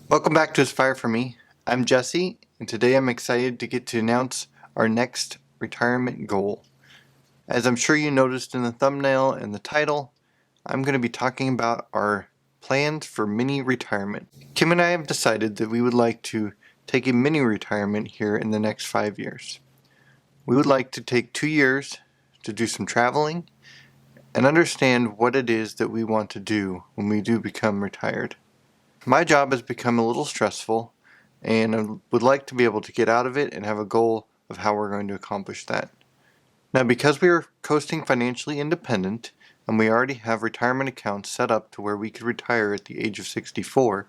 Welcome back to Aspire For Me. I'm Jesse, and today I'm excited to get to announce our next retirement goal. As I'm sure you noticed in the thumbnail and the title, I'm going to be talking about our plans for mini retirement. Kim and I have decided that we would like to take a mini retirement here in the next 5 years. We would like to take 2 years to do some traveling and understand what it is that we want to do when we do become retired. My job has become a little stressful, and I would like to be able to get out of it and have a goal of how we're going to accomplish that. Now, because we are coasting financially independent and we already have retirement accounts set up to where we could retire at the age of 64,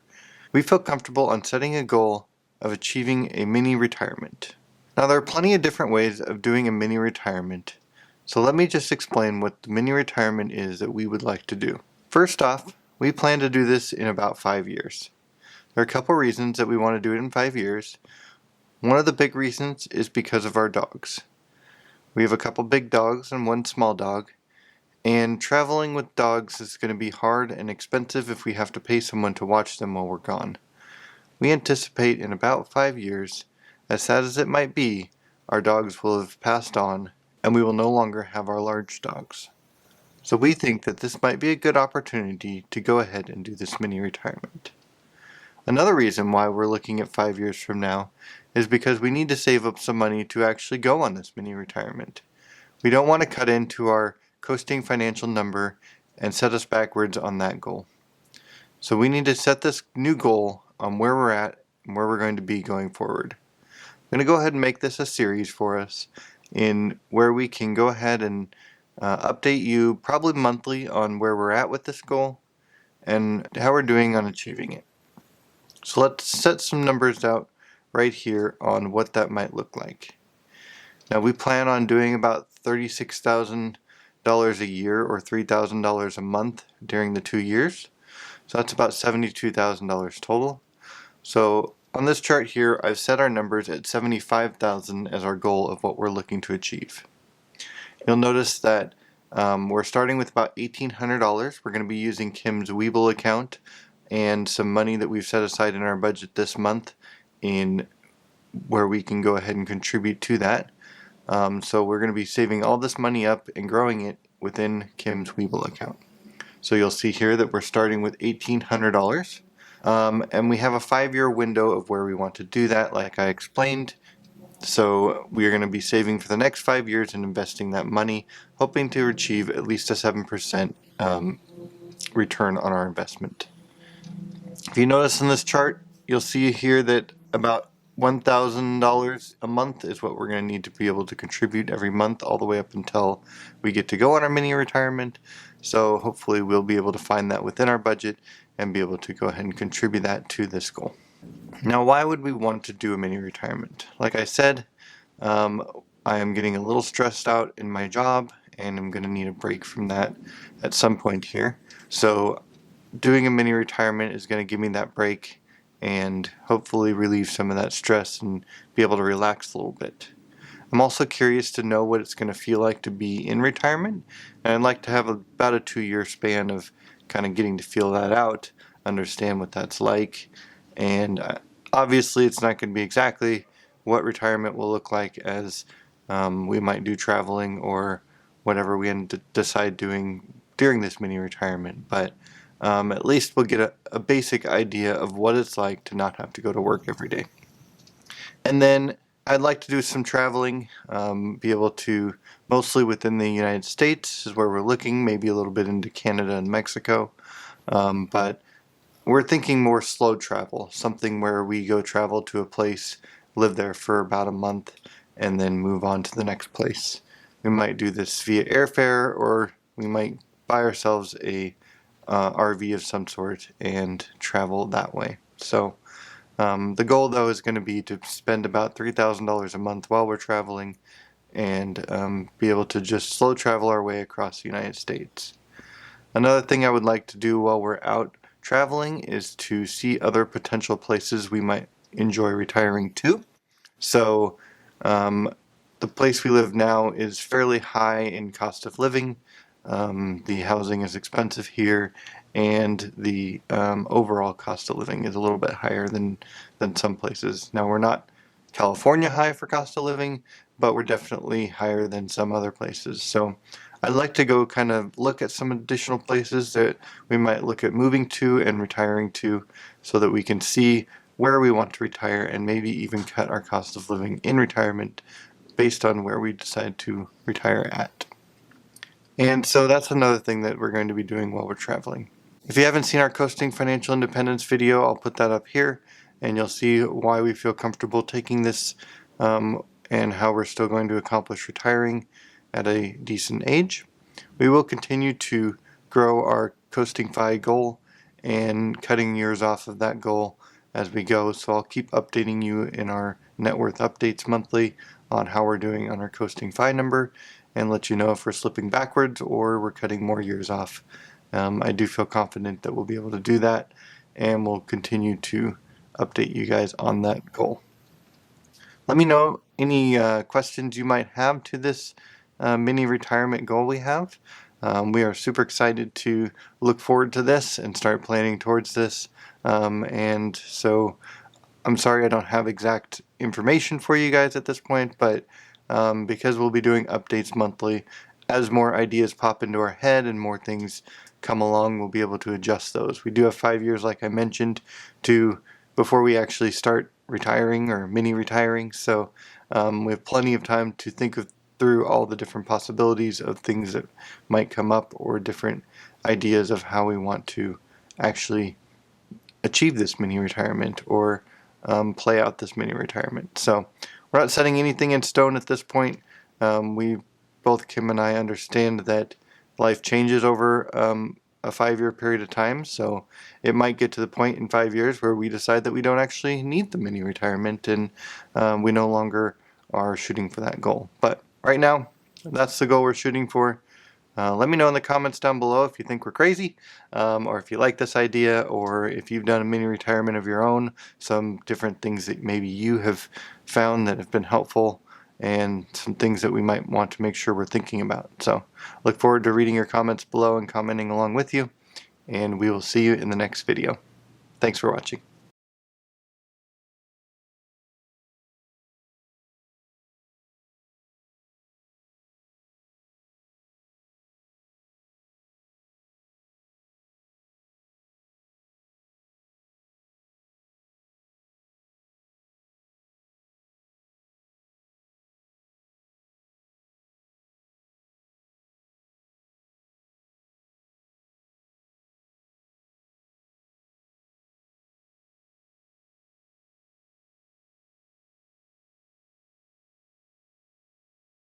we feel comfortable on setting a goal of achieving a mini retirement. Now, there are plenty of different ways of doing a mini retirement, so let me just explain what the mini retirement is that we would like to do. First off, we plan to do this in about 5 years. There are a couple reasons that we want to do it in 5 years. One of the big reasons is because of our dogs. We have a couple big dogs and one small dog, and traveling with dogs is going to be hard and expensive if we have to pay someone to watch them while we're gone. We anticipate in about 5 years, as sad as it might be, our dogs will have passed on and we will no longer have our large dogs. So we think that this might be a good opportunity to go ahead and do this mini retirement. Another reason why we're looking at 5 years from now is because we need to save up some money to actually go on this mini retirement. We don't want to cut into our coasting financial number and set us backwards on that goal. So we need to set this new goal on where we're at and where we're going to be going forward. I'm going to go ahead and make this a series for us in where we can go ahead and update you probably monthly on where we're at with this goal and how we're doing on achieving it. So let's set some numbers out right here on what that might look like. Now we plan on doing about $36,000 a year or $3,000 a month during the 2 years. So that's about $72,000 total. So on this chart here, I've set our numbers at $75,000 as our goal of what we're looking to achieve. You'll notice that we're starting with about $1,800. We're going to be using Kim's Webull account and some money that we've set aside in our budget this month in where we can go ahead and contribute to that. So we're going to be saving all this money up and growing it within Kim's Webull account. So you'll see here that we're starting with $1,800. And we have a 5-year window of where we want to do that, like I explained. So we are going to be saving for the next 5 years and investing that money, hoping to achieve at least a 7% return on our investment. If you notice in this chart, you'll see here that about $1,000 a month is what we're going to need to be able to contribute every month all the way up until we get to go on our mini retirement. So hopefully we'll be able to find that within our budget and be able to go ahead and contribute that to this goal. Now, why would we want to do a mini retirement? Like I said, I am getting a little stressed out in my job and I'm going to need a break from that at some point here. So doing a mini retirement is going to give me that break and hopefully relieve some of that stress and be able to relax a little bit. I'm also curious to know what it's going to feel like to be in retirement, and I'd like to have about a 2-year span of kind of getting to feel that out, understand what that's like, and obviously it's not going to be exactly what retirement will look like as we might do traveling or whatever we decide doing during this mini retirement, but at least we'll get a basic idea of what it's like to not have to go to work every day. And then I'd like to do some traveling, be able to, mostly within the United States is where we're looking, maybe a little bit into Canada and Mexico, but we're thinking more slow travel, something where we go travel to a place, live there for about a month, and then move on to the next place. We might do this via airfare, or we might buy ourselves a RV of some sort and travel that way. So the goal though is going to be to spend about $3,000 a month while we're traveling and be able to just slow travel our way across the United States. Another thing I would like to do while we're out traveling is to see other potential places we might enjoy retiring to. So the place we live now is fairly high in cost of living. The housing is expensive here, and the overall cost of living is a little bit higher than some places. Now, we're not California high for cost of living, but we're definitely higher than some other places. So I'd like to go kind of look at some additional places that we might look at moving to and retiring to, so that we can see where we want to retire and maybe even cut our cost of living in retirement based on where we decide to retire at. And so that's another thing that we're going to be doing while we're traveling. If you haven't seen our Coasting Financial Independence video, I'll put that up here, and you'll see why we feel comfortable taking this and how we're still going to accomplish retiring at a decent age. We will continue to grow our Coasting Fi goal and cutting years off of that goal as we go, so I'll keep updating you in our net worth updates monthly on how we're doing on our Coasting Fi number, and let you know if we're slipping backwards or we're cutting more years off. I do feel confident that we'll be able to do that, and we'll continue to update you guys on that goal. Let me know any questions you might have to this mini retirement goal we have. We are super excited to look forward to this and start planning towards this. And so I'm sorry I don't have exact information for you guys at this point, but because we'll be doing updates monthly, as more ideas pop into our head and more things come along, we'll be able to adjust those. We do have 5 years, like I mentioned, before we actually start retiring or mini retiring, so we have plenty of time to think through all the different possibilities of things that might come up, or different ideas of how we want to actually achieve this mini retirement, or play out this mini retirement. So we're not setting anything in stone at this point. Both Kim and I understand that life changes over a 5-year period of time, so it might get to the point in 5 years where we decide that we don't actually need the mini retirement, and we no longer are shooting for that goal. But right now, that's the goal we're shooting for. Let me know in the comments down below if you think we're crazy, or if you like this idea, or if you've done a mini retirement of your own, some different things that maybe you have found that have been helpful, and some things that we might want to make sure we're thinking about. So look forward to reading your comments below and commenting along with you, and we will see you in the next video. Thanks for watching.